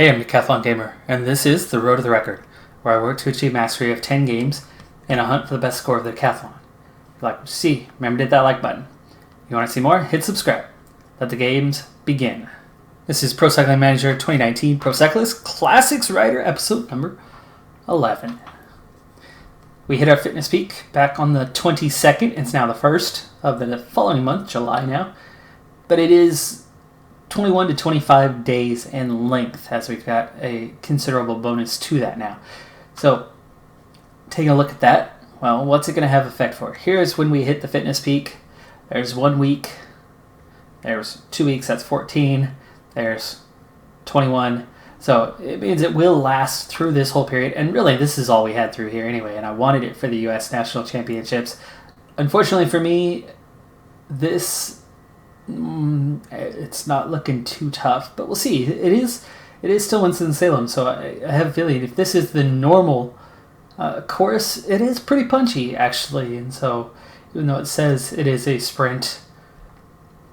Hey, I'm Decathlon Gamer, and this is The Road to the Record, where I work to achieve mastery of 10 games in a hunt for the best score of the Decathlon. If you like what you see, remember to hit that like button. If you want to see more, hit subscribe. Let the games begin. This is Pro Cycling Manager 2019 Pro Cyclist Classics Rider episode number 11. We hit our fitness peak back on the 22nd. It's now the 1st of the following month, July now. But it is 21 to 25 days in length, as we've got a considerable bonus to that now. So, taking a look at that, well, what's it going to have effect for? Here's when we hit the fitness peak. There's 1 week. There's 2 weeks, that's 14. There's 21. So, it means it will last through this whole period. And really, this is all we had through here anyway. And I wanted it for the U.S. National Championships. Unfortunately for me, it's not looking too tough, but we'll see. It is still Winston-Salem, so I have a feeling if this is the normal course, it is pretty punchy, actually. And so, even though it says it is a sprint,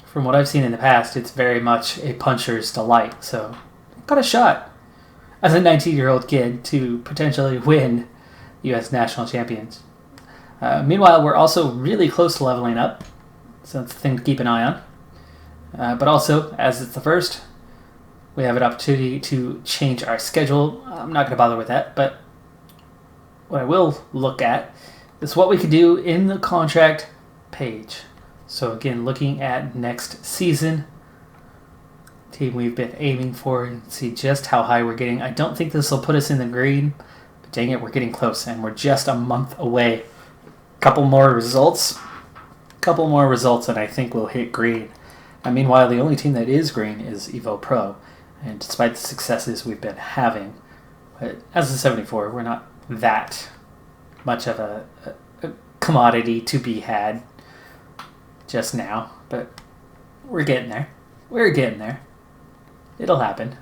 from what I've seen in the past, it's very much a puncher's delight. So, got a shot as a 19-year-old kid to potentially win U.S. National Champions. Meanwhile, we're also really close to leveling up, so that's a thing to keep an eye on. But also, as it's the first, we have an opportunity to change our schedule. I'm not going to bother with that, but what I will look at is what we can do in the contract page. So again, looking at next season, team we've been aiming for, and see just how high we're getting. I don't think this will put us in the green, but dang it, we're getting close, and we're just a month away. Couple more results, and I think we'll hit green. And meanwhile, the only team that is green is Evo Pro. And despite the successes we've been having, but as a 74, we're not that much of a commodity to be had just now. But we're getting there. It'll happen.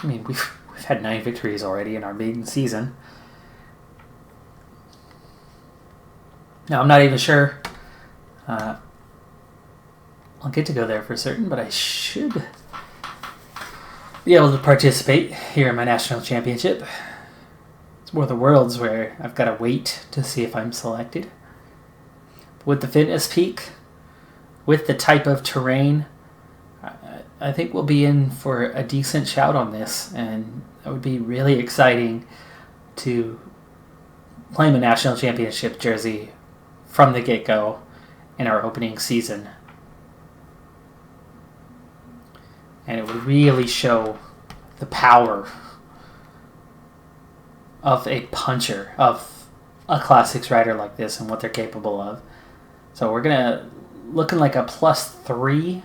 I mean, we've had 9 victories already in our maiden season. Now, I'm not even sure I'll get to go there for certain, but I should be able to participate here in my national championship. It's more the Worlds where I've got to wait to see if I'm selected. With the fitness peak, with the type of terrain, I think we'll be in for a decent shout on this, and it would be really exciting to claim a national championship jersey from the get-go in our opening season. And it would really show the power of a puncher, of a classics rider like this and what they're capable of. So we're looking like a +3.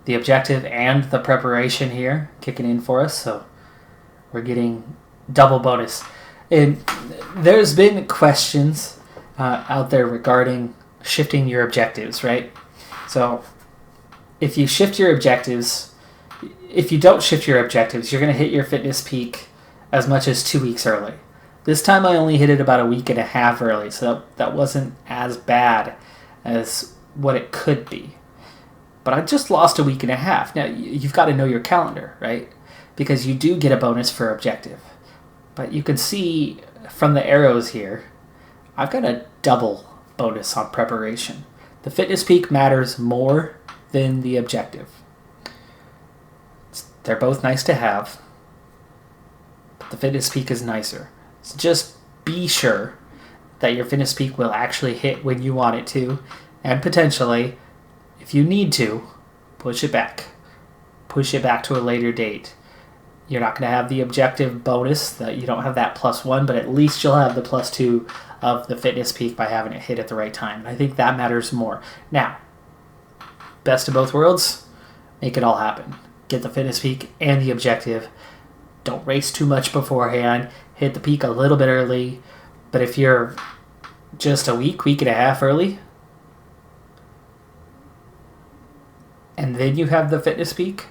The objective and the preparation here kicking in for us. So we're getting double bonus. And there's been questions out there regarding shifting your objectives, right? So if you shift your objectives, if you don't shift your objectives, you're going to hit your fitness peak as much as 2 weeks early. This time I only hit it about a week and a half early, so that wasn't as bad as what it could be. But I just lost a week and a half. Now, you've got to know your calendar, right? Because you do get a bonus for objective. But you can see from the arrows here, I've got a double bonus on preparation. The fitness peak matters more than the objective. They're both nice to have, but the fitness peak is nicer. So just be sure that your fitness peak will actually hit when you want it to, and potentially, if you need to, push it back. Push it back to a later date. You're not going to have the objective bonus, that you don't have that +1, but at least you'll have the +2 of the fitness peak by having it hit at the right time. And I think that matters more. Now, best of both worlds, make it all happen. Get the fitness peak and the objective. Don't race too much beforehand. Hit the peak a little bit early. But if you're just a week and a half early, and then you have the fitness peak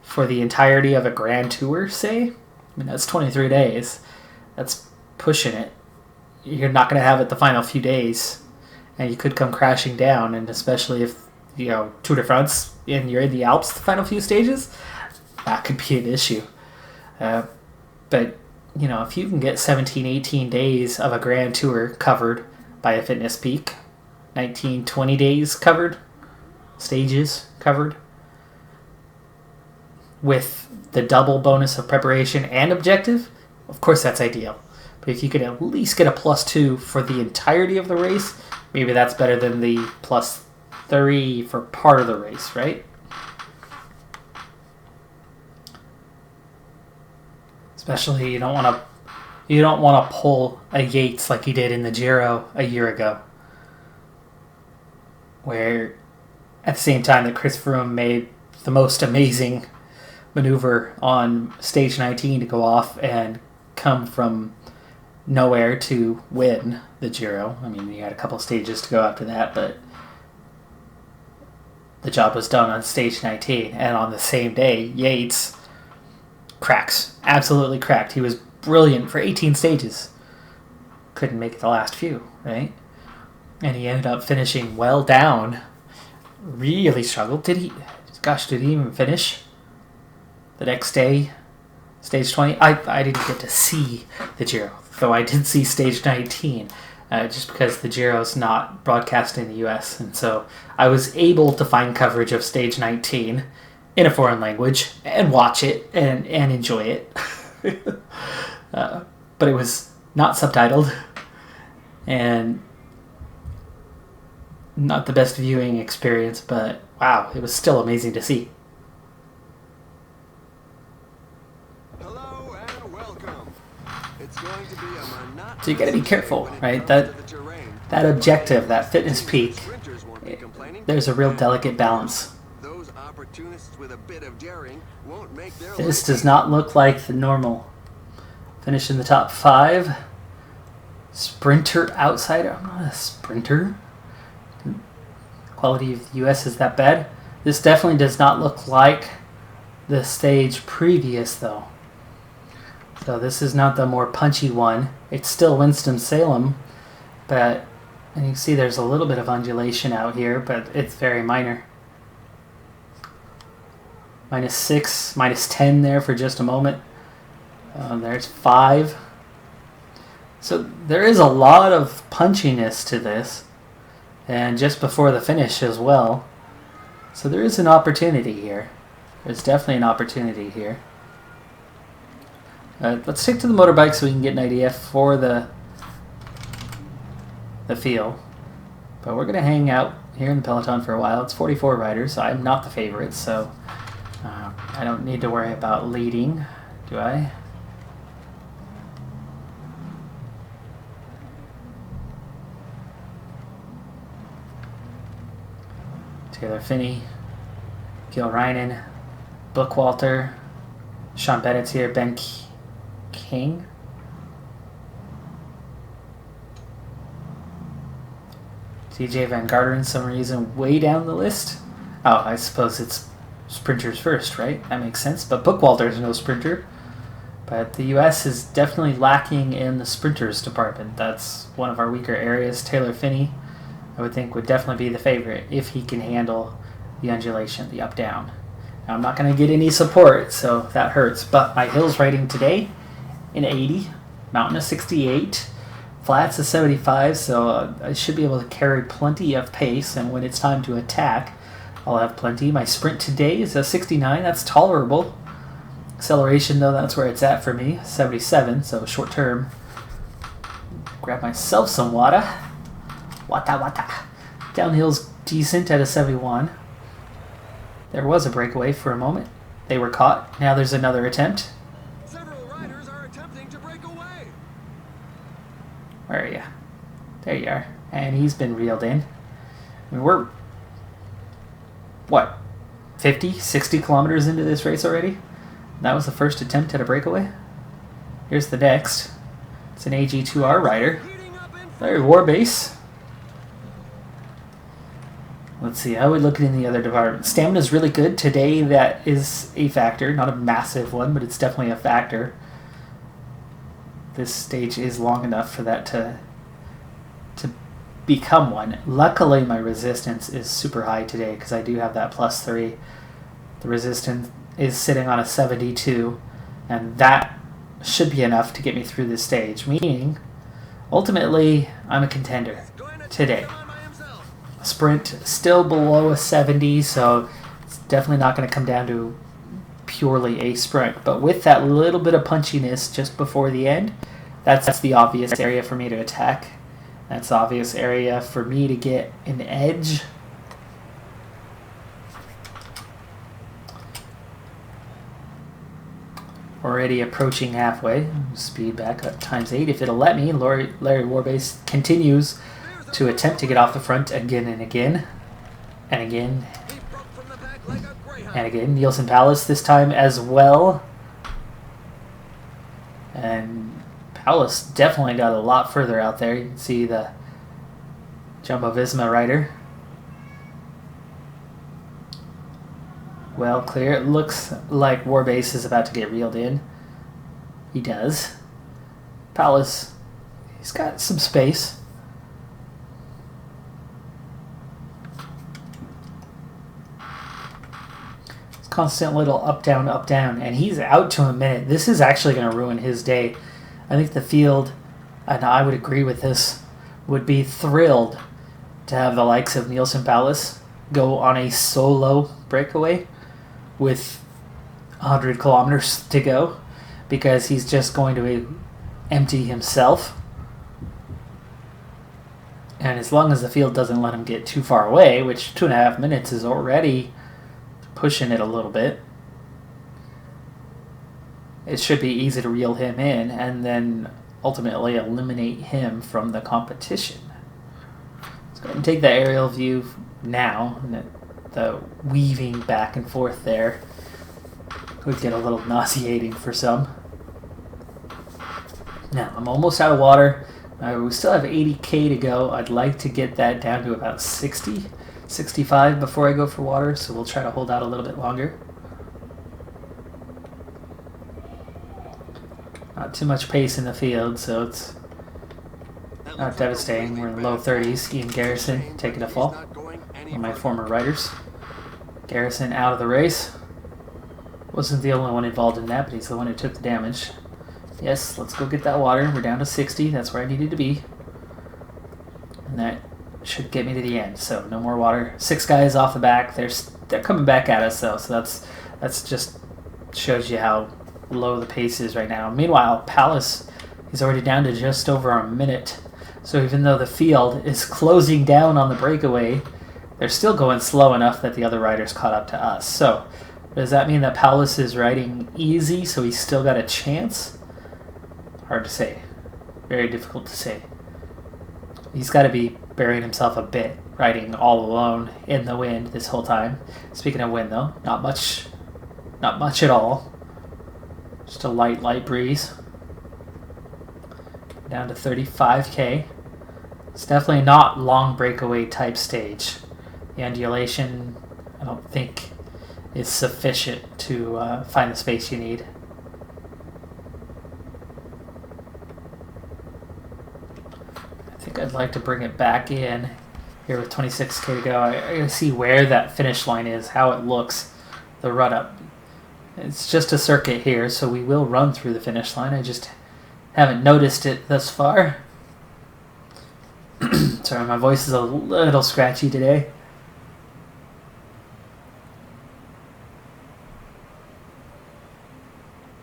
for the entirety of a grand tour, say, I mean, that's 23 days. That's pushing it. You're not going to have it the final few days, and you could come crashing down, and especially if Tour de France and you're in the Alps the final few stages, that could be an issue. But, you know, if you can get 17, 18 days of a Grand Tour covered by a fitness peak, 19, 20 days covered, stages covered, with the double bonus of preparation and objective, of course that's ideal. But if you could at least get a +2 for the entirety of the race, maybe that's better than the +3 for part of the race, right? Especially you don't want to pull a Yates like he did in the Giro a year ago, where at the same time that Chris Froome made the most amazing maneuver on stage 19 to go off and come from nowhere to win the Giro. I mean, he had a couple stages to go after that, but the job was done on stage 19. And on the same day, Yates cracks. Absolutely cracked. He was brilliant for 18 stages. Couldn't make it the last few, right? And he ended up finishing well down. Really struggled. Did he even finish the next day, stage 20? I didn't get to see the Giro, though I did see stage 19, just because the Giro's not broadcast in the US, and so I was able to find coverage of stage 19 in a foreign language and watch it and enjoy it. But it was not subtitled and not the best viewing experience, but wow, it was still amazing to see. Hello and welcome. It's going to be a monotonous. So you got to be careful, right? That objective, that fitness peak, there's a real delicate balance. Those opportunists with a bit of daring won't make their This does not look like the normal. Finish in the top 5. Sprinter outsider. I'm not a sprinter. Quality of the US is that bad. This definitely does not look like the stage previous, though. So this is not the more punchy one. It's still Winston-Salem, but and you can see there's a little bit of undulation out here, but it's very minor. -6, -10 there for just a moment. There's 5. So there is a lot of punchiness to this, and just before the finish as well. So there is an opportunity here. There's definitely an opportunity here. Let's stick to the motorbike so we can get an idea for the field. But we're going to hang out here in the peloton for a while. It's 44 riders. I'm not the favorite, so I don't need to worry about leading, do I? Taylor Phinney, Gil Reinen, Bookwalter, Sean Bennett's here, Ben King. TJ Van Garderen, some reason, way down the list. Oh, I suppose it's sprinters first, right? That makes sense. But Bookwalter's no sprinter. But the U.S. is definitely lacking in the sprinters department. That's one of our weaker areas. Taylor Phinney, I would think, would definitely be the favorite if he can handle the undulation, the up-down. Now, I'm not going to get any support, so that hurts. But my hills rating today, in 80, mountain is 68, flats is 75, so I should be able to carry plenty of pace, and when it's time to attack, I'll have plenty. My sprint today is a 69, that's tolerable. Acceleration, though, that's where it's at for me, 77, so short term. Grab myself some water. Wata. Downhill's decent at a 71. There was a breakaway for a moment. They were caught. Now there's another attempt. Several riders are attempting to break away. Where are you? There you are. And he's been reeled in. I mean, we're, what, 50, 60 kilometers into this race already? That was the first attempt at a breakaway. Here's the next. It's an AG2R rider. Larry Warbase. Let's see, I would look in the other department. Stamina's really good. Today that is a factor. Not a massive one, but it's definitely a factor. This stage is long enough for that to become one. Luckily, my resistance is super high today because I do have that +3. The resistance is sitting on a 72, and that should be enough to get me through this stage, meaning ultimately I'm a contender today. Sprint still below a 70, so it's definitely not going to come down to purely a sprint, but with that little bit of punchiness just before the end, that's the obvious area for me to attack. That's the obvious area for me to get an edge. Already approaching halfway. Speed back up ×8 if it'll let me. Larry Warbase continues to attempt to get off the front again and again. And again. And again. Nielsen Palace this time as well. And Palace definitely got a lot further out there. You can see the Jumbo Visma rider. Well clear. It looks like Warbase is about to get reeled in. He does. Palace, he's got some space. It's constant little up, down, and he's out to a minute. This is actually going to ruin his day. I think the field, and I would agree with this, would be thrilled to have the likes of Nielsen Palace go on a solo breakaway with 100 kilometers to go, because he's just going to empty himself. And as long as the field doesn't let him get too far away, which 2.5 minutes is already pushing it a little bit, it should be easy to reel him in and then ultimately eliminate him from the competition. Let's go ahead and take the aerial view now. The weaving back and forth there would get a little nauseating for some. Now, I'm almost out of water. We still have 80k to go. I'd like to get that down to about 60, 65 before I go for water, so we'll try to hold out a little bit longer. Not too much pace in the field, so it's not devastating. We're in the low 30s. Ian Garrison taking a fall. One of my former riders. Garrison out of the race. Wasn't the only one involved in that, but he's the one who took the damage. Yes, let's go get that water. We're down to 60. That's where I needed to be. And that should get me to the end. So no more water. 6 guys off the back. They're coming back at us though. So that's just shows you how low the pace is right now. Meanwhile, Palace is already down to just over a minute. So even though the field is closing down on the breakaway, they're still going slow enough that the other riders caught up to us. So does that mean that Palace is riding easy, so he's still got a chance? Hard to say. Very difficult to say. He's got to be burying himself a bit, riding all alone in the wind this whole time. Speaking of wind, though, not much at all. Just a light breeze. Down to 35k. It's definitely not long breakaway type stage. The undulation, I don't think, is sufficient to find the space you need. I think I'd like to bring it back in here with 26k to go. I gotta see where that finish line is, how it looks, the run up. It's just a circuit here, so we will run through the finish line. I just haven't noticed it thus far. Sorry, my voice is a little scratchy today.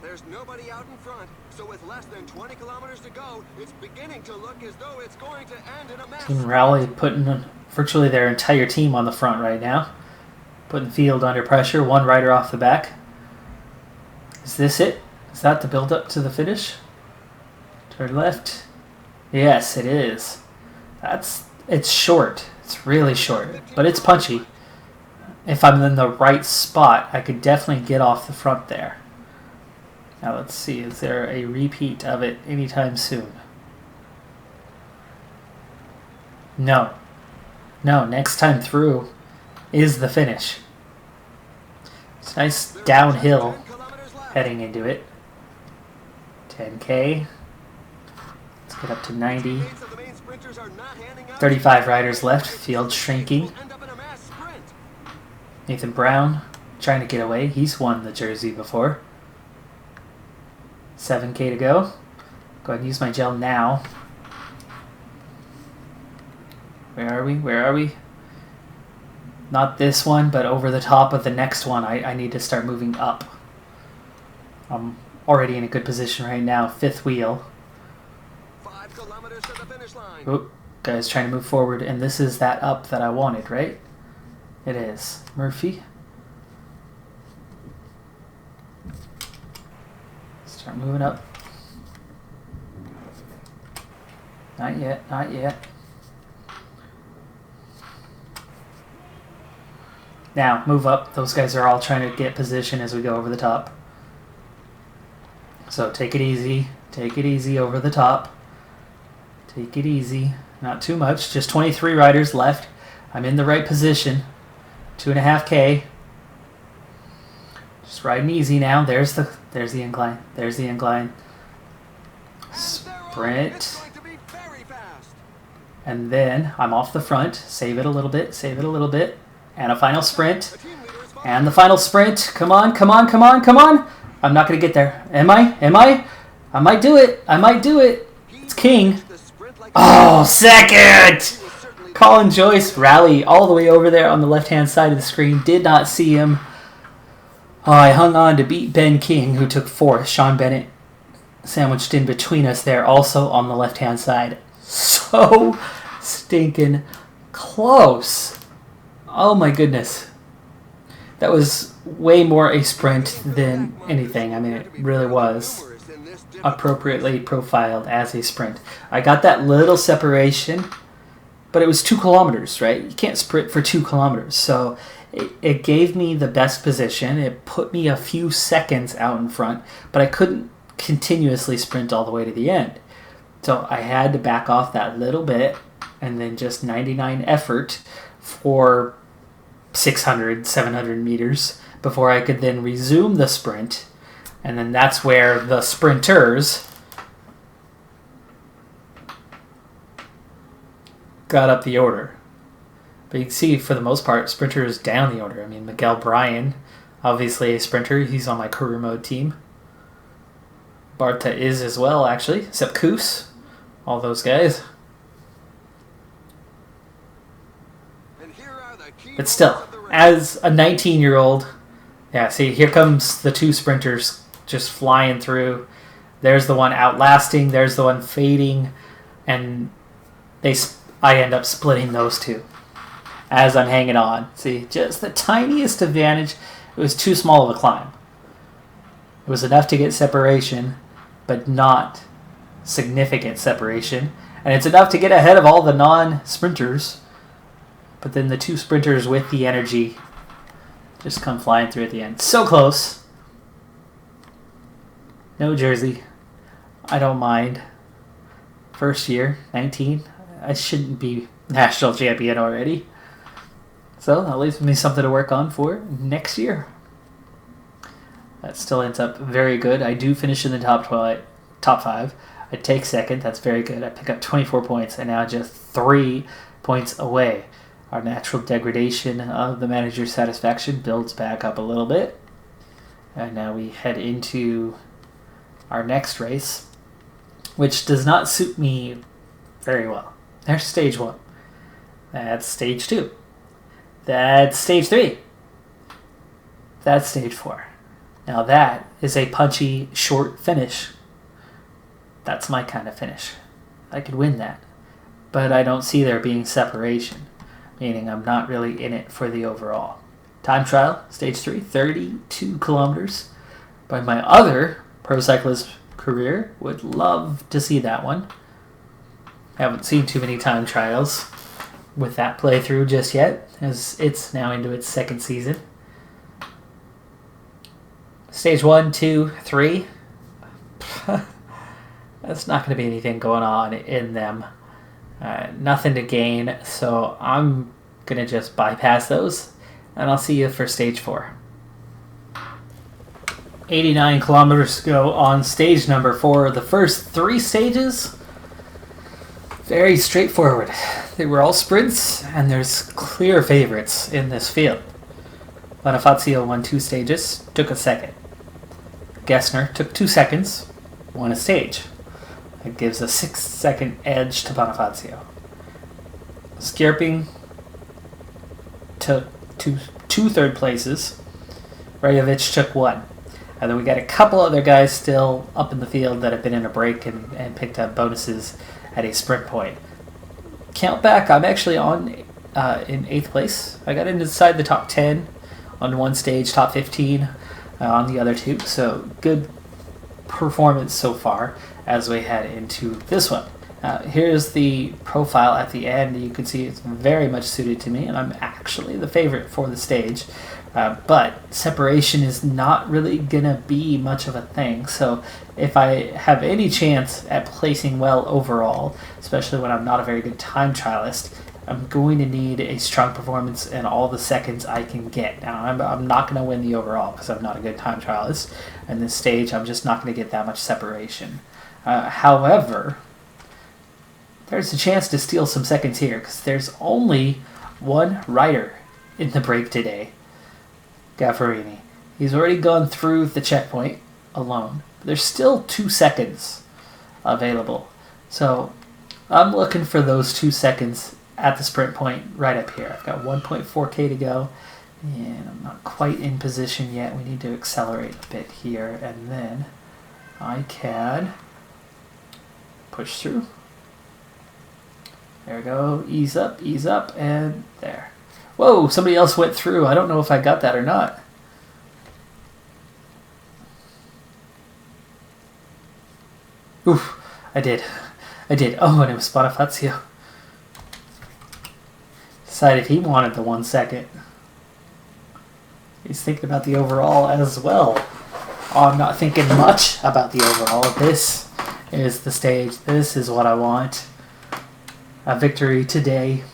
There's nobody out in front, so with less than 20 kilometers to go, it's beginning to look as though it's going to end in a mass. Team Rally putting virtually their entire team on the front right now. Putting the field under pressure, one rider off the back. Is this it? Is that the build up to the finish? Turn left. Yes, it is. It's short. It's really short, but it's punchy. If I'm in the right spot, I could definitely get off the front there. Now let's see, is there a repeat of it anytime soon? No. No, next time through is the finish. It's nice downhill heading into it. 10k. Let's get up to 90. 35 riders left. Field shrinking. Nathan Brown trying to get away. He's won the jersey before. 7K to go. Go ahead and use my gel now. Where are we? Where are we? Not this one, but over the top of the next one. I need to start moving up. I'm already in a good position right now. 5th wheel. 5 kilometers to the finish line. Oop, guy's trying to move forward, and this is that up that I wanted, right? It is. Murphy. Start moving up. Not yet, not yet. Now, move up. Those guys are all trying to get position as we go over the top. So take it easy. Take it easy over the top. Take it easy. Not too much. Just 23 riders left. I'm in the right position. 2.5K. Just riding easy now. There's the incline. There's the incline. Sprint. And then I'm off the front. Save it a little bit. Save it a little bit. And a final sprint. And the final sprint. Come on, come on, come on, come on. I'm not going to get there. Am I? Am I? I might do it. I might do it. It's King. Oh, second! Colin Joyce rally all the way over there on the left-hand side of the screen. Did not see him. Oh, I hung on to beat Ben King, who took 4th. Sean Bennett sandwiched in between us there, also on the left-hand side. So stinking close. Oh my goodness. That was way more a sprint than anything. I mean, it really was appropriately profiled as a sprint. I got that little separation, but it was 2 kilometers, right? You can't sprint for 2 kilometers. So it gave me the best position. It put me a few seconds out in front, but I couldn't continuously sprint all the way to the end. So I had to back off that little bit and then just 99 effort for 600, 700 meters before I could then resume the sprint. And then that's where the sprinters got up the order. But you can see, for the most part, sprinters down the order. I mean, Miguel Bryan, obviously a sprinter. He's on my career mode team. Barta is as well, actually. Sepp Kuss. All those guys. But still, as a 19-year-old, yeah, see, here comes the 2 sprinters just flying through. There's the one outlasting. There's the one fading. And I end up splitting those 2 as I'm hanging on. See, just the tiniest advantage. It was too small of a climb. It was enough to get separation, but not significant separation. And it's enough to get ahead of all the non-sprinters. But then the 2 sprinters with the energy just come flying through at the end. So close. No jersey. I don't mind. First year, 19. I shouldn't be national champion already. So that leaves me something to work on for next year. That still ends up very good. I do finish in the top 5. I take second. That's very good. I pick up 24 points, and now just 3 points away. Our natural degradation of the manager's satisfaction builds back up a little bit. And now we head into our next race, which does not suit me very well. There's stage 1. That's stage 2. That's stage 3. That's stage 4. Now that is a punchy, short finish. That's my kind of finish. I could win that. But I don't see there being separation, meaning I'm not really in it for the overall. Time trial, stage 3, 32 kilometers. By my other pro cyclist career, would love to see that one. Haven't seen too many time trials with that playthrough just yet, as it's now into its 2nd season. Stage 1, 2, 3. That's not going to be anything going on in them. Nothing to gain, so I'm going to just bypass those, and I'll see you for stage 4. 89 kilometers to go on stage number 4. The first 3 stages, very straightforward. They were all sprints, and there's clear favorites in this field. Bonifazio won 2 stages, took a second. Gessner took 2 seconds, won a stage. It gives a 6-second edge to Bonifazio. Skierping took two third places. Rajovic took 1. And then we got a couple other guys still up in the field that have been in a break and picked up bonuses at a sprint point. Count back, I'm actually on in 8th place. I got inside the top 10 on one stage, top 15 on the other 2. So good performance so far as we head into this one. Here's the profile at the end. You can see it's very much suited to me, and I'm actually the favorite for the stage. But separation is not really going to be much of a thing. So if I have any chance at placing well overall, especially when I'm not a very good time trialist, I'm going to need a strong performance in all the seconds I can get. Now, I'm not going to win the overall because I'm not a good time trialist. And this stage, I'm just not going to get that much separation. However, there's a chance to steal some seconds here because there's only one rider in the break today, Gaffarini. He's already gone through the checkpoint alone. There's still 2 seconds available. So I'm looking for those 2 seconds at the sprint point right up here. I've got 1.4k to go, and I'm not quite in position yet. We need to accelerate a bit here, and then I can push through. There we go. Ease up, and there. Whoa, somebody else went through. I don't know if I got that or not. Oof, I did. Oh, and it was Bonifazio. Decided he wanted the 1 second. He's thinking about the overall as well. Oh, I'm not thinking much about the overall. This is the stage. This is what I want. A victory today.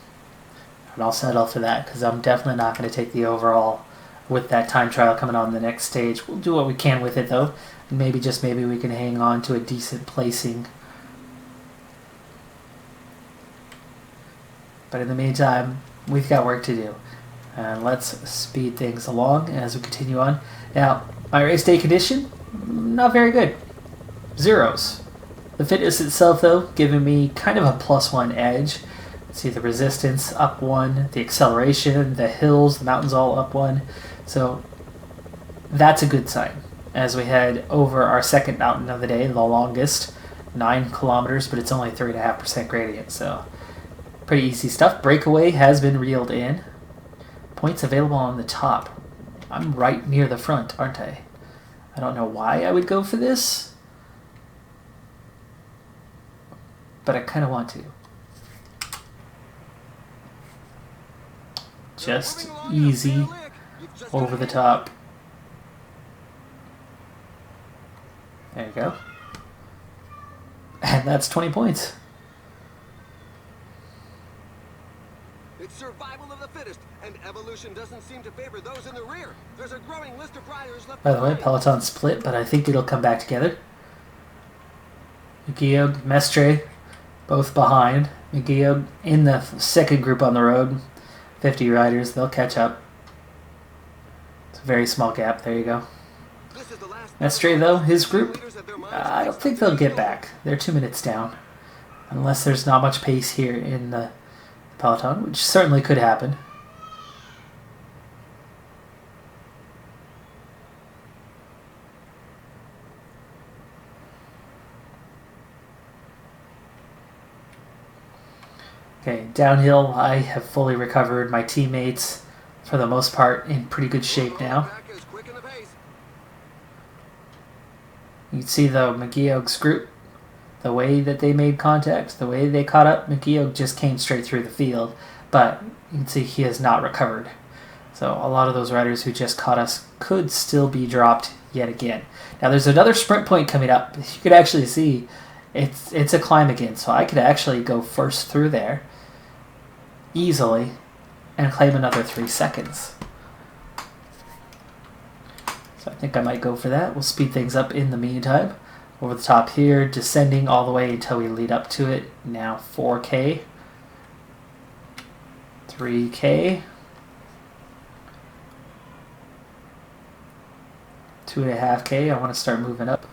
And I'll settle for that because I'm definitely not going to take the overall with that time trial coming on the next stage. We'll do what we can with it though. And maybe, just maybe, we can hang on to a decent placing. But in the meantime, we've got work to do. And let's speed things along as we continue on. Now, my race day condition, not very good. Zeros. The fitness itself, though, giving me kind of a +1 edge. See the resistance up 1, the acceleration, the hills, the mountains all up 1. So that's a good sign as we head over our second mountain of the day, the longest, 9 kilometers, but it's only 3.5% gradient. So pretty easy stuff. Breakaway has been reeled in. Points available on the top. I'm right near the front, aren't I? I don't know why I would go for this, but I kind of want to. Just easy over the top. There you go. And that's 20 points. It's survival of the fittest, and evolution doesn't seem to favor those in the rear. There's a growing list of riders left By the way, behind. Peloton split, but I think it'll come back together. Guillaume, Mestre, both behind. Guillaume in the second group on the road. 50 riders, they'll catch up. It's a very small gap, there you go. Mestre, though, his group, I don't think they'll get back. They're 2 minutes down. Unless there's not much pace here in the Peloton, which certainly could happen. Okay, downhill, I have fully recovered. My teammates, for the most part, in pretty good shape now. You can see, though, McGeogh's group, the way that they made contact, the way they caught up, McGeogh just came straight through the field. But you can see he has not recovered. So a lot of those riders who just caught us could still be dropped yet again. Now, there's another sprint point coming up. You could actually see it's a climb again. So I could actually go first through there easily and claim another 3 seconds. So I think I might go for that. We'll speed things up in the meantime. Over the top here, descending all the way until we lead up to it. Now 4K, 3K, 2.5K. I want to start moving up.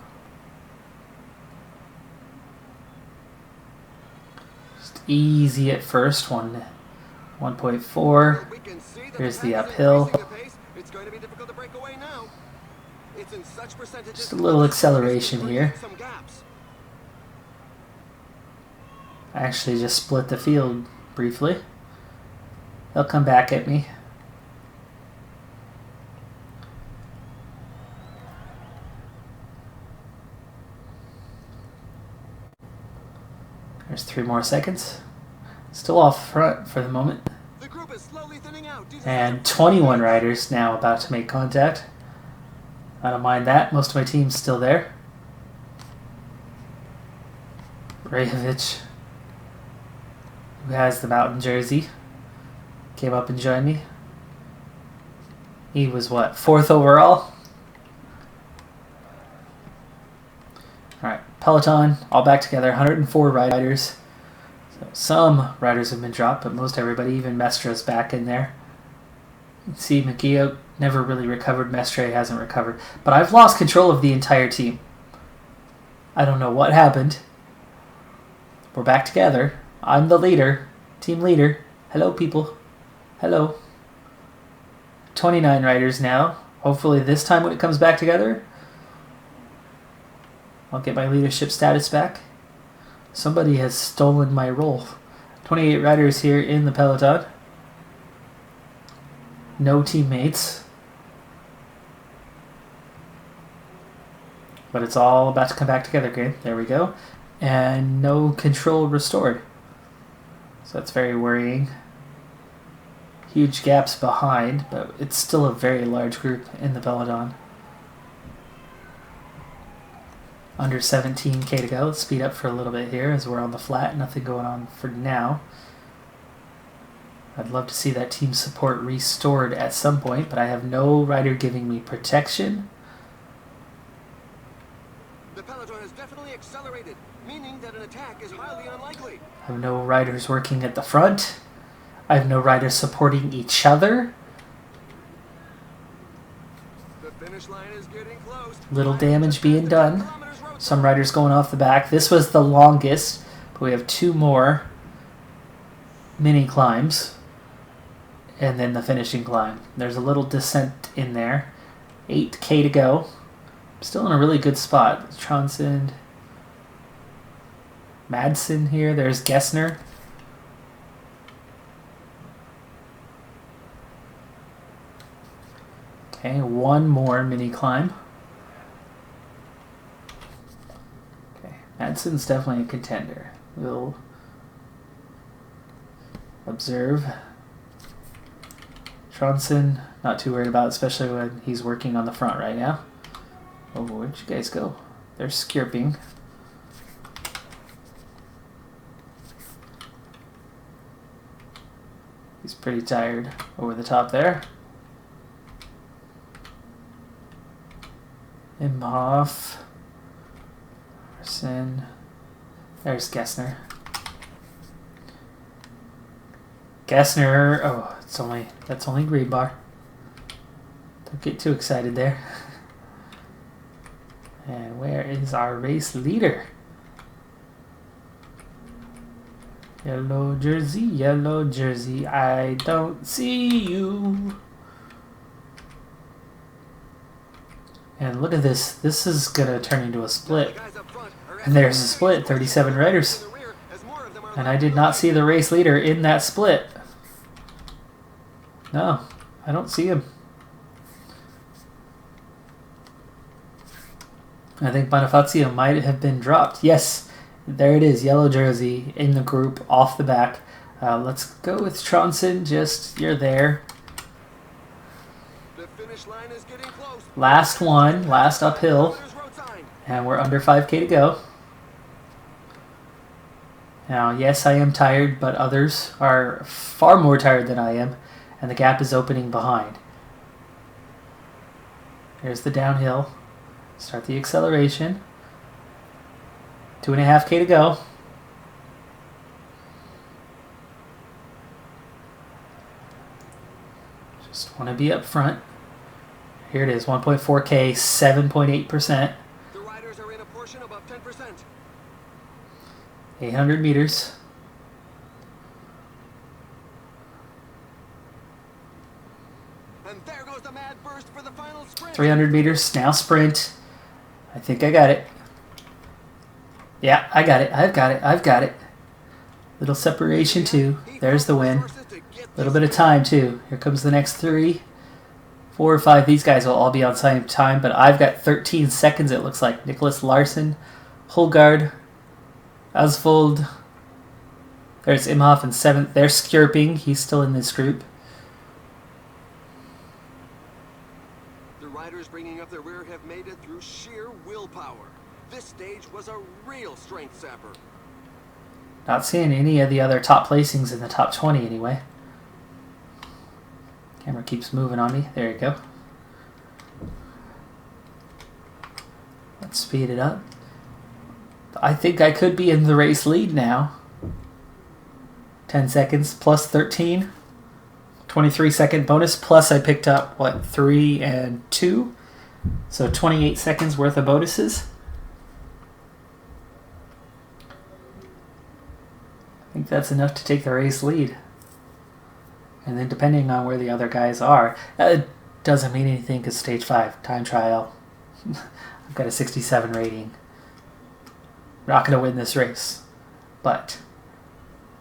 Just easy at first. 1.4. Here's the uphill. Just a little acceleration here. I actually just split the field briefly. They'll come back at me. There's 3 more seconds. Still off front for the moment. And 21 riders now about to make contact. I don't mind that. Most of my team's still there. Rajovic, who has the mountain jersey, came up and joined me. He was what, 4th overall? Alright, Peloton, all back together, 104 riders. So some riders have been dropped, but most everybody, even Mestra's back in there. You can see McGee never really recovered, Mestre hasn't recovered. But I've lost control of the entire team. I don't know what happened. We're back together. I'm the leader, team leader. Hello, people. Hello. 29 riders now. Hopefully this time when it comes back together, I'll get my leadership status back. Somebody has stolen my role. 28 riders here in the peloton. No teammates. But it's all about to come back together again. There we go. And no control restored. So that's very worrying. Huge gaps behind, but it's still a very large group in the peloton. Under 17K to go. Let's speed up for a little bit here as we're on the flat. Nothing going on for now. I'd love to see that team support restored at some point, but I have no rider giving me protection. The peloton has definitely accelerated, meaning that an attack is highly unlikely. I have no riders working at the front. I have no riders supporting each other. The finish line is getting close. Little damage being done. Some riders going off the back. This was the longest, but we have 2 more mini climbs. And then the finishing climb. There's a little descent in there. 8K to go. Still in a really good spot. Tronson, Madsen here. There's Gessner. Okay, 1 more mini climb. Okay, Madsen's definitely a contender. We'll observe. Tronson, not too worried about, especially when he's working on the front right now. Oh, where'd you guys go? They're skirping. He's pretty tired over the top there. Imhoff. Emerson. There's Gessner. Gessner. Oh, that's only green bar. Don't get too excited there. And where is our race leader? Yellow jersey, I don't see you. And look at this. This is going to turn into a split. And there's a split, 37 riders. And I did not see the race leader in that split. No, I don't see him. I think Bonifazio might have been dropped. Yes, there it is, yellow jersey in the group, off the back. Let's go with Tronson, just, you're there. The finish line is getting close. Last one, last uphill. And we're under 5K to go. Now, yes, I am tired, but others are far more tired than I am. And the gap is opening behind. Here's the downhill. Start the acceleration. 2.5K to go. Just want to be up front. Here it is, 1.4K, 7.8%. The riders are in a portion above 10%. 800 meters. And there goes the mad burst for the final sprint. 300 meters, now sprint. I think I got it. Yeah, I got it. I've got it. Little separation too. There's the win. Little bit of time too. Here comes the next 3, 4, or 5. These guys will all be on same time, but I've got 13 seconds. It looks like Nicholas Larson, Hulgaard, Asvold. There's Imhoff in 7th. There's Skjerping. He's still in this group. The riders bringing up the rear have made it through sheer willpower. This stage was a real strength sapper. Not seeing any of the other top placings in the top 20 anyway. Camera keeps moving on me. There you go. Let's speed it up. I think I could be in the race lead now. 10 seconds plus 13. 23-second bonus plus I picked up, 3 and 2. So 28 seconds worth of bonuses. I think that's enough to take the race lead. And then depending on where the other guys are, it doesn't mean anything because stage 5, time trial. I've got a 67 rating. Not going to win this race. But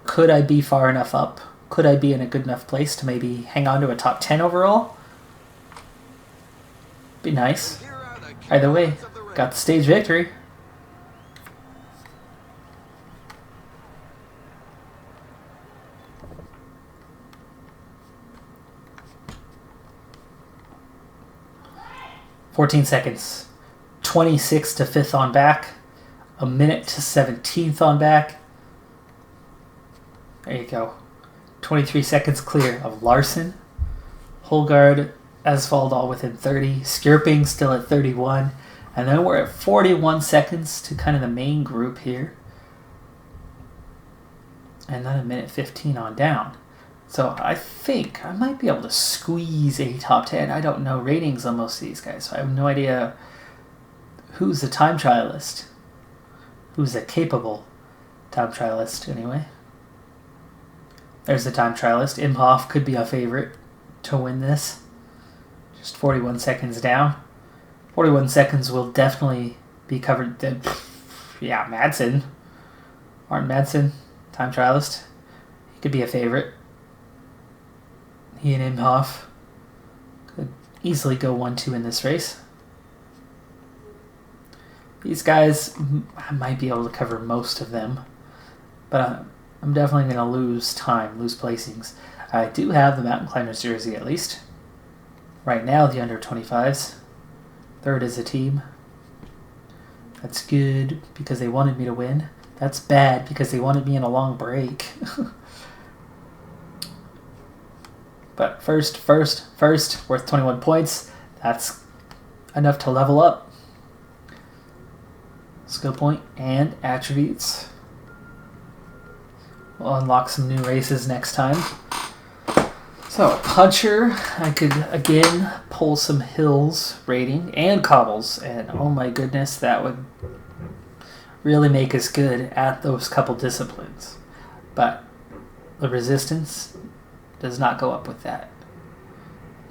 could I be far enough up? Could I be in a good enough place to maybe hang on to a top 10 overall? Be nice. Either way, got the stage victory. "14 seconds. 26 to 5th on back. A minute to 17th on back. There you go. 23 seconds clear of Larson. Hulgaard, Asvold all within 30. Skjerping still at 31. And then we're at 41 seconds to kind of the main group here. And then a minute 15 on down. So I think I might be able to squeeze a top 10. I don't know ratings on most of these guys, so I have no idea who's a time trialist. Who's a capable time trialist, anyway. There's the time trialist. Imhoff could be a favorite to win this. Just 41 seconds down. 41 seconds will definitely be covered. Yeah, Madsen. Martin Madsen, time trialist. He could be a favorite. He and Imhoff could easily go 1-2 in this race. These guys, I might be able to cover most of them, but I'm definitely going to lose time, lose placings. I do have the Mountain Climbers jersey at least. Right now, the under 25s. Third is a team. That's good because they wanted me to win. That's bad because they wanted me in a long break. But first, worth 21 points. That's enough to level up. Skill point and attributes. We'll unlock some new races next time. So, Puncher, I could again pull some hills rating and cobbles. And oh my goodness, that would really make us good at those couple disciplines. But the resistance does not go up with that.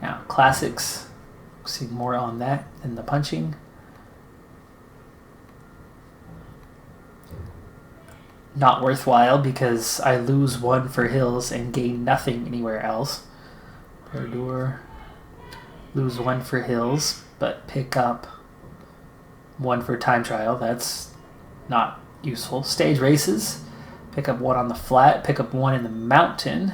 Now, classics, see more on that than the punching. Not worthwhile because I lose 1 for hills and gain nothing anywhere else. Perdure, lose 1 for hills, but pick up 1 for time trial. That's not useful. Stage races, pick up 1 on the flat, pick up 1 in the mountain.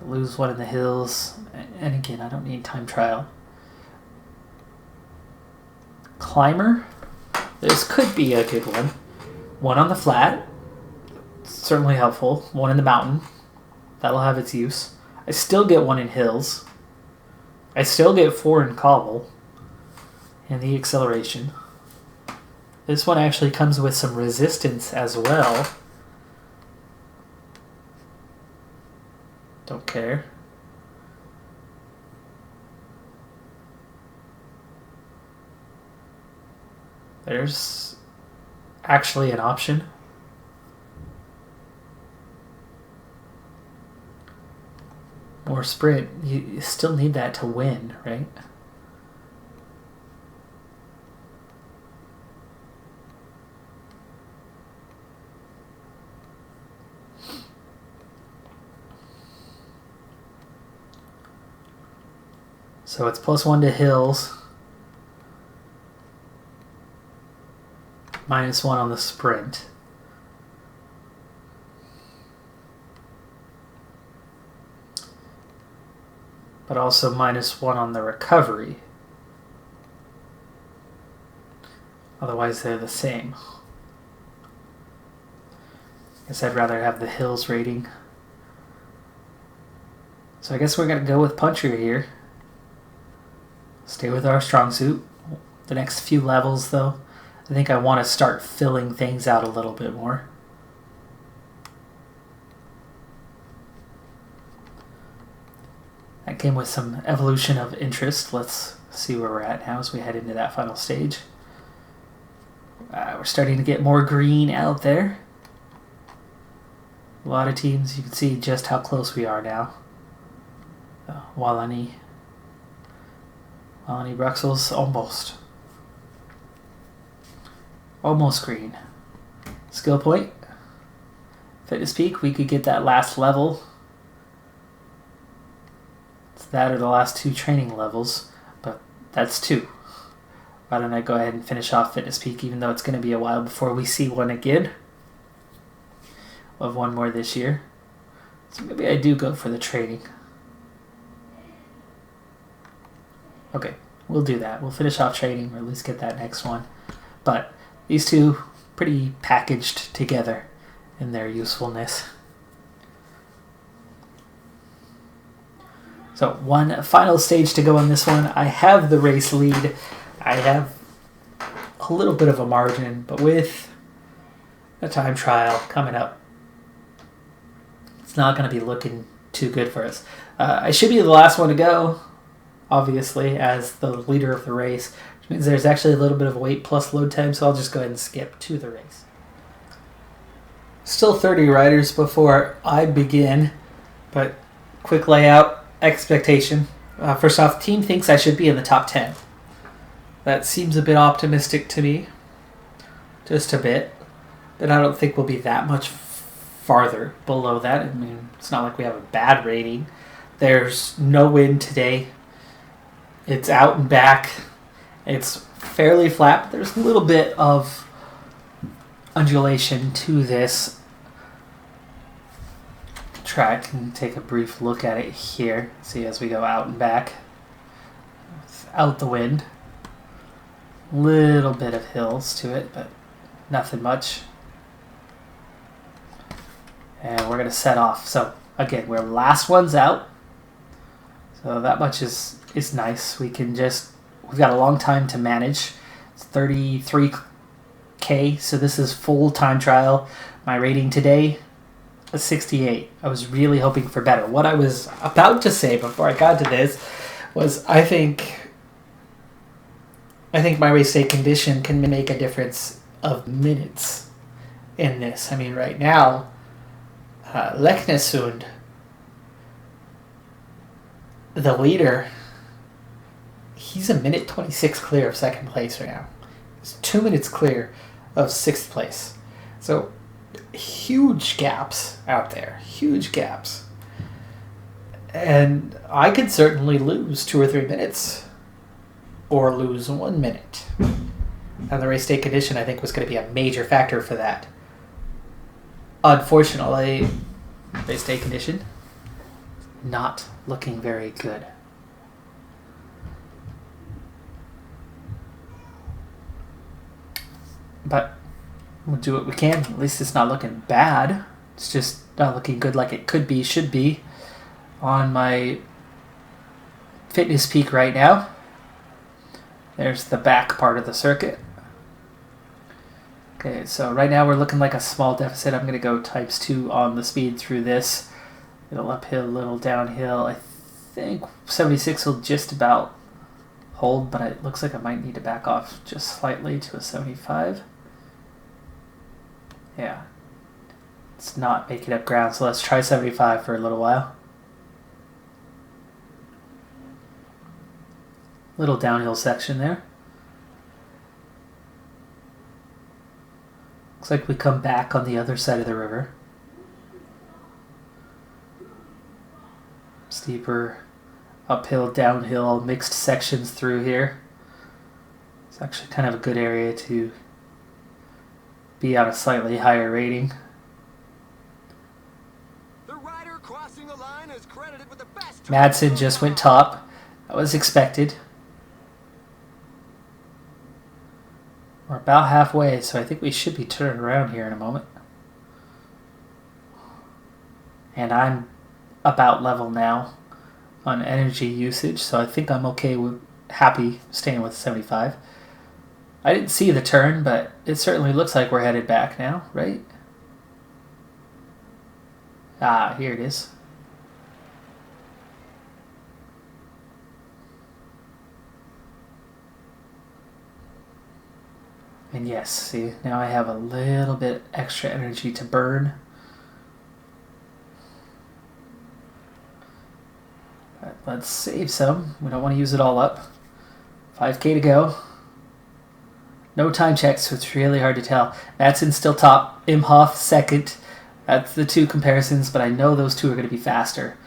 Lose 1 in the hills, and again, I don't need time trial. Climber, this could be a good one. 1 on the flat, certainly helpful. 1 in the mountain, that'll have its use. I still get 1 in hills. I still get 4 in cobble, and the acceleration. This one actually comes with some resistance as well. Don't care. there's actually an option. More sprint. You still need that to win, right? So it's +1 to hills. -1 on the sprint. But also -1 on the recovery. Otherwise they're the same. I guess I'd rather have the hills rating. So I guess we're going to go with puncher here. Stay with our strong suit. The next few levels though, I think I want to start filling things out a little bit more. That came with some evolution of interest. Let's see where we're at now as we head into that final stage. We're starting to get more green out there. A lot of teams, you can see just how close we are now. Wallonie Bruxelles, almost green. Skill point. Fitness peak, we could get that last level. It's that or the last 2 training levels, but that's 2. Why don't I go ahead and finish off fitness peak, even though it's going to be a while before we see one again. We'll have one more this year. So maybe I do go for the training. Okay, we'll do that. We'll finish off training, or at least get that next one. But these two, pretty packaged together in their usefulness. So one final stage to go on this one. I have the race lead. I have a little bit of a margin, but with a time trial coming up, it's not going to be looking too good for us. I should be the last one to go, obviously, as the leader of the race, which means there's actually a little bit of wait plus load time, so I'll just go ahead and skip to the race. Still 30 riders before I begin, but quick layout, expectation. First off, team thinks I should be in the top 10. That seems a bit optimistic to me, just a bit, but I don't think we'll be that much farther below that. I mean, it's not like we have a bad rating. There's no wind today. It's out and back. It's fairly flat, but there's a little bit of undulation to this track. And take a brief look at it here. See as we go out and back. It's out the wind. Little bit of hills to it, but nothing much. And we're going to set off. So again, we're last ones out. So that much is nice. We've got a long time to manage. It's 33K, so this is full time trial. My rating today is 68. I was really hoping for better. What I was about to say before I got to this was I think my race day condition can make a difference of minutes in this. I mean, right now, Leknesund, the leader, he's a minute 26 clear of second place right now. He's 2 minutes clear of sixth place. So huge gaps out there, huge gaps. And I could certainly lose 2 or 3 minutes or lose 1 minute. And the race day condition, I think, was going to be a major factor for that. Unfortunately, race day condition, not looking very good. But we'll do what we can. At least it's not looking bad. It's just not looking good like it could be, should be on my fitness peak right now. There's the back part of the circuit. Okay, so right now we're looking like a small deficit. I'm going to go ×2 on the speed through this. Little uphill, little downhill. I think 76 will just about hold, but it looks like I might need to back off just slightly to a 75. Yeah. It's not making up ground, so let's try 75 for a little while. Little downhill section there. Looks like we come back on the other side of the river. Steeper uphill, downhill, mixed sections through here. It's actually kind of a good area to be on a slightly higher rating. The rider crossing the line is credited with the best. Madsen just went top. That was expected. We're about halfway, so I think we should be turning around here in a moment. And I'm about level now on energy usage, so I think I'm okay with happy staying with 75. I didn't see the turn, but it certainly looks like we're headed back now, right? Ah, here it is. And yes, see, now I have a little bit extra energy to burn. But let's save some. We don't want to use it all up. 5K to go. No time checks, so it's really hard to tell. Madsen's still top. Imhoff second. That's the two comparisons, but I know those two are going to be faster.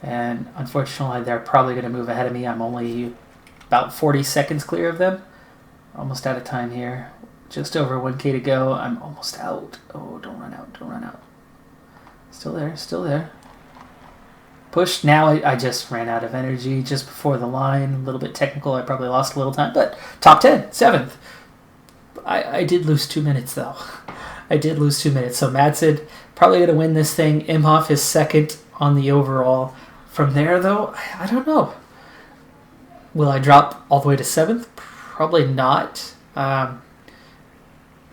And unfortunately, they're probably going to move ahead of me. I'm only about 40 seconds clear of them. Almost out of time here. Just over 1K to go. I'm almost out. Oh, don't run out. Don't run out. Still there. Still there. Push. Now I just ran out of energy just before the line. A little bit technical. I probably lost a little time. But top 10. 7th. I did lose 2 minutes, though. I did lose 2 minutes. So Madsen probably going to win this thing. Imhoff is second on the overall. From there, though, I don't know. Will I drop all the way to 7th? Probably not.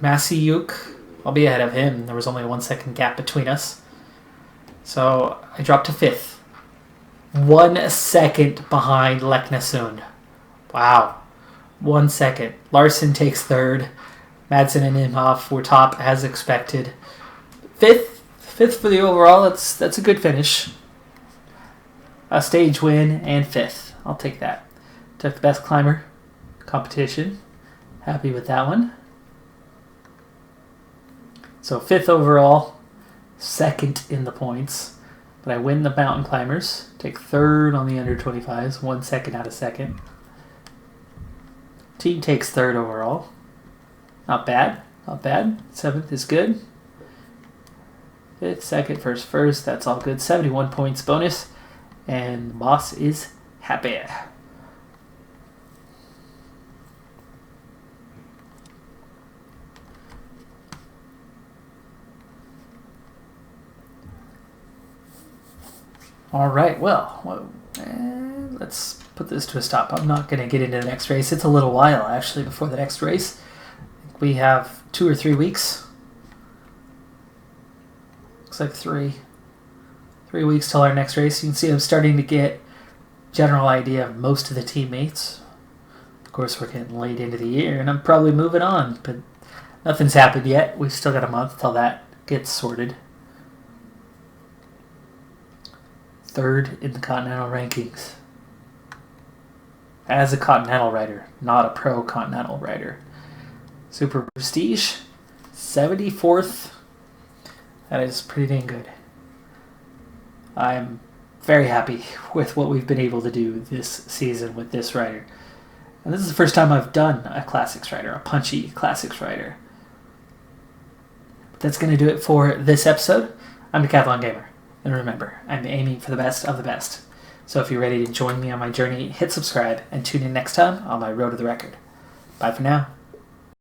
Masiyuk, I'll be ahead of him. There was only a 1 second gap between us. So I dropped to 5th. 1 second behind Leknasun. Wow. 1 second. Larson takes 3rd. Madsen and Imhoff were top as expected. 5th for the overall. That's a good finish. A stage win and 5th. I'll take that. Took the best climber competition. Happy with that one. So 5th overall, 2nd in the points. But I win the mountain climbers. Take 3rd on the under 25s, 1 second out of 2nd. Team takes 3rd overall. Not bad. Not bad. 7th is good. 5th, 2nd, 1st. That's all good. 71 points bonus. And the boss is happy. All right, well, let's put this to a stop. I'm not going to get into the next race. It's a little while, actually, before the next race. I think we have 2 or 3 weeks. Looks like 3. 3 weeks till our next race. You can see I'm starting to get general idea of most of the teammates. Of course, we're getting late into the year, and I'm probably moving on, but nothing's happened yet. We've still got a month till that gets sorted. 3rd in the Continental rankings. As a Continental rider, not a pro Continental rider. Super Prestige, 74th. That is pretty dang good. I'm very happy with what we've been able to do this season with this rider. And this is the first time I've done a Classics rider, a punchy Classics rider. But that's going to do it for this episode. I'm Decathlon Gamer. And remember, I'm aiming for the best of the best. So if you're ready to join me on my journey, hit subscribe and tune in next time on my Road to the Record. Bye for now.